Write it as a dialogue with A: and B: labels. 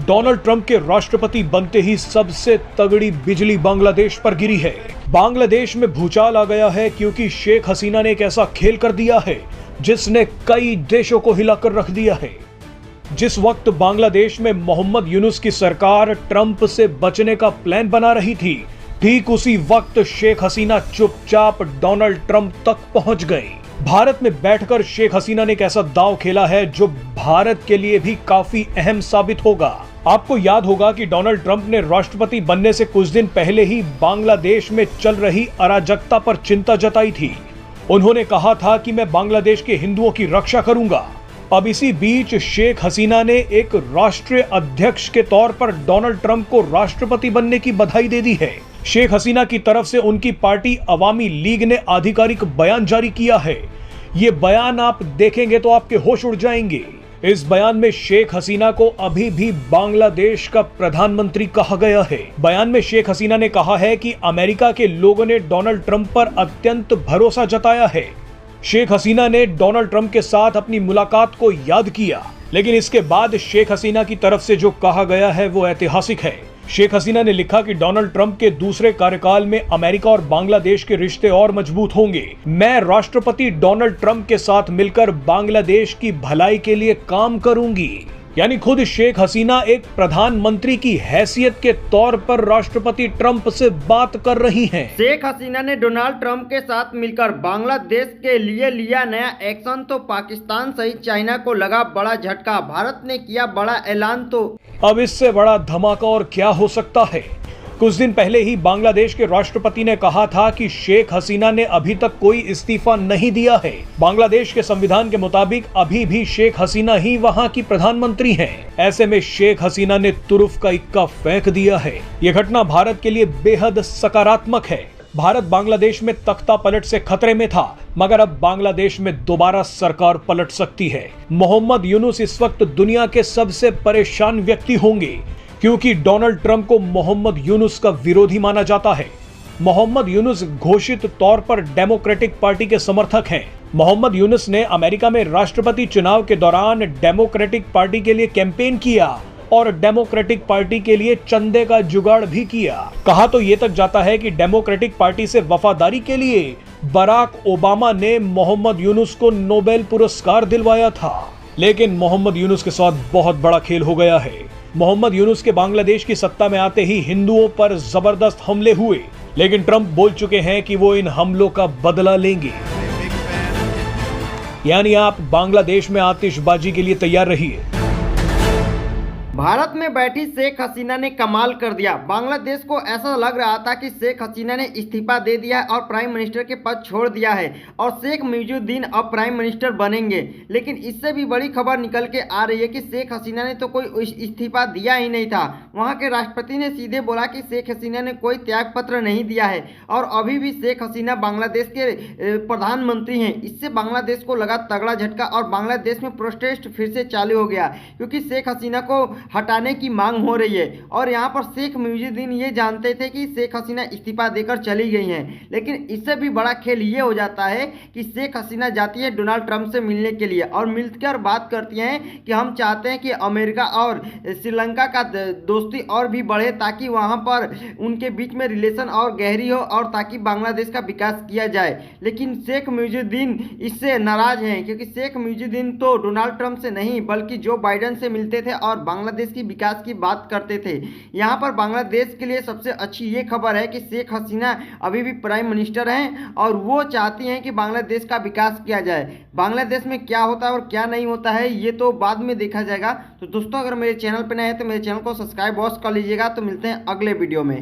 A: Donald Trump के राष्ट्रपति बनते ही सबसे तगड़ी बिजली बांग्लादेश पर गिरी है। बांग्लादेश में भूचाल आ गया है क्योंकि शेख हसीना ने एक ऐसा खेल कर दिया है जिसने कई देशों को हिलाकर रख दिया है। जिस वक्त बांग्लादेश में मोहम्मद यूनुस की सरकार ट्रंप से बचने का प्लान बना रही थी, ठीक उसी वक्त शेख हसीना चुपचाप डोनाल्ड ट्रंप तक पहुंच गए। भारत में बैठकर शेख हसीना ने एक ऐसा दांव खेला है जो भारत के लिए भी काफी अहम साबित होगा। आपको याद होगा कि डोनाल्ड ट्रंप ने राष्ट्रपति बनने से कुछ दिन पहले ही बांग्लादेश में चल रही अराजकता पर चिंता जताई थी। उन्होंने कहा था कि मैं बांग्लादेश के हिंदुओं की रक्षा करूंगा। अब इसी बीच शेख हसीना ने एक राष्ट्रीय अध्यक्ष के तौर पर डोनाल्ड ट्रंप को राष्ट्रपति बनने की बधाई दे दी है। शेख हसीना की तरफ से उनकी पार्टी अवामी लीग ने आधिकारिक बयान जारी किया है। ये बयान आप देखेंगे तो आपके होश उड़ जाएंगे। इस बयान में शेख हसीना को अभी भी बांग्लादेश का प्रधानमंत्री कहा गया है। बयान में शेख हसीना ने कहा है कि अमेरिका के लोगों ने डोनाल्ड ट्रंप पर अत्यंत भरोसा जताया है। शेख हसीना ने डोनाल्ड ट्रंप के साथ अपनी मुलाकात को याद किया, लेकिन इसके बाद शेख हसीना की तरफ से जो कहा गया है वो ऐतिहासिक है। शेख हसीना ने लिखा कि डोनाल्ड ट्रंप के दूसरे कार्यकाल में अमेरिका और बांग्लादेश के रिश्ते और मजबूत होंगे। मैं राष्ट्रपति डोनाल्ड ट्रंप के साथ मिलकर बांग्लादेश की भलाई के लिए काम करूंगी। यानी खुद शेख हसीना एक प्रधानमंत्री की हैसियत के तौर पर राष्ट्रपति ट्रंप से बात कर रही हैं।
B: शेख हसीना ने डोनाल्ड ट्रंप के साथ मिलकर बांग्लादेश के लिए लिया नया एक्शन, तो पाकिस्तान सहित चाइना को लगा बड़ा झटका। भारत ने किया बड़ा ऐलान, तो
A: अब इससे बड़ा धमाका और क्या हो सकता है। कुछ दिन पहले ही बांग्लादेश के राष्ट्रपति ने कहा था कि शेख हसीना ने अभी तक कोई इस्तीफा नहीं दिया है। बांग्लादेश के संविधान के मुताबिक अभी भी शेख हसीना ही वहां की प्रधानमंत्री हैं। ऐसे में शेख हसीना ने तुरुफ का इक्का फेंक दिया है। यह घटना भारत के लिए बेहद सकारात्मक है। भारत बांग्लादेश में तख्ता पलट से खतरे में था, मगर अब बांग्लादेश में दोबारा सरकार पलट सकती है। मोहम्मद यूनुस इस वक्त दुनिया के सबसे परेशान व्यक्ति होंगे, क्योंकि डोनाल्ड ट्रंप को मोहम्मद यूनुस का विरोधी माना जाता है। मोहम्मद यूनुस घोषित तौर पर डेमोक्रेटिक पार्टी के समर्थक हैं। मोहम्मद यूनुस ने अमेरिका में राष्ट्रपति चुनाव के दौरान डेमोक्रेटिक पार्टी के लिए कैंपेन किया और डेमोक्रेटिक पार्टी के लिए चंदे का जुगाड़ भी किया। कहा तो ये तक जाता है कि डेमोक्रेटिक पार्टी से वफादारी के लिए बराक ओबामा ने मोहम्मद यूनुस को नोबेल पुरस्कार दिलवाया था। लेकिन मोहम्मद यूनुस के साथ बहुत बड़ा खेल हो गया है। मोहम्मद यूनुस के बांग्लादेश की सत्ता में आते ही हिंदुओं पर जबरदस्त हमले हुए, लेकिन ट्रंप बोल चुके हैं कि वो इन हमलों का बदला लेंगे। यानी आप बांग्लादेश में आतिशबाजी के लिए तैयार रहिए।
B: भारत में बैठी शेख हसीना ने कमाल कर दिया। बांग्लादेश को ऐसा लग रहा था कि शेख हसीना ने इस्तीफा दे दिया और प्राइम मिनिस्टर के पद छोड़ दिया है और शेख मुजीबुद्दीन अब प्राइम मिनिस्टर बनेंगे। लेकिन इससे भी बड़ी खबर निकल के आ रही है कि शेख हसीना ने तो कोई इस्तीफा दिया ही नहीं था। वहां के राष्ट्रपति ने सीधे बोला कि शेख हसीना ने कोई त्याग पत्र नहीं दिया है और अभी भी शेख हसीना बांग्लादेश के प्रधानमंत्री हैं। इससे बांग्लादेश को लगा तगड़ा झटका और बांग्लादेश में प्रोटेस्ट फिर से चालू हो गया, क्योंकि शेख हसीना को हटाने की मांग हो रही है। और यहाँ पर शेख मुजीबुद्दीन ये जानते थे कि शेख हसीना इस्तीफा देकर चली गई हैं, लेकिन इससे भी बड़ा खेल ये हो जाता है कि शेख हसीना जाती है डोनाल्ड ट्रंप से मिलने के लिए और मिलकर बात करती हैं कि हम चाहते हैं कि अमेरिका और श्रीलंका का दोस्ती और भी बढ़े, ताकि वहाँ पर उनके बीच में रिलेशन और गहरी हो और ताकि बांग्लादेश का विकास किया जाए। लेकिन शेख मुजीबुद्दीन इससे नाराज हैं, क्योंकि शेख मुजीबुद्दीन तो डोनाल्ड ट्रंप से नहीं बल्कि जो बाइडेन से मिलते थे और बांग्लादेश की विकास की बात करते थे। यहां पर बांग्लादेश के लिए सबसे अच्छी ये खबर है कि शेख हसीना अभी भी प्राइम मिनिस्टर हैं और वो चाहती हैं कि बांग्लादेश का विकास किया जाए। बांग्लादेश में क्या होता है और क्या नहीं होता है ये तो बाद में देखा जाएगा। तो दोस्तों, अगर मेरे चैनल पर नए हैं तो मेरे चैनल को सब्सक्राइब कर लीजिएगा। तो मिलते हैं अगले वीडियो में।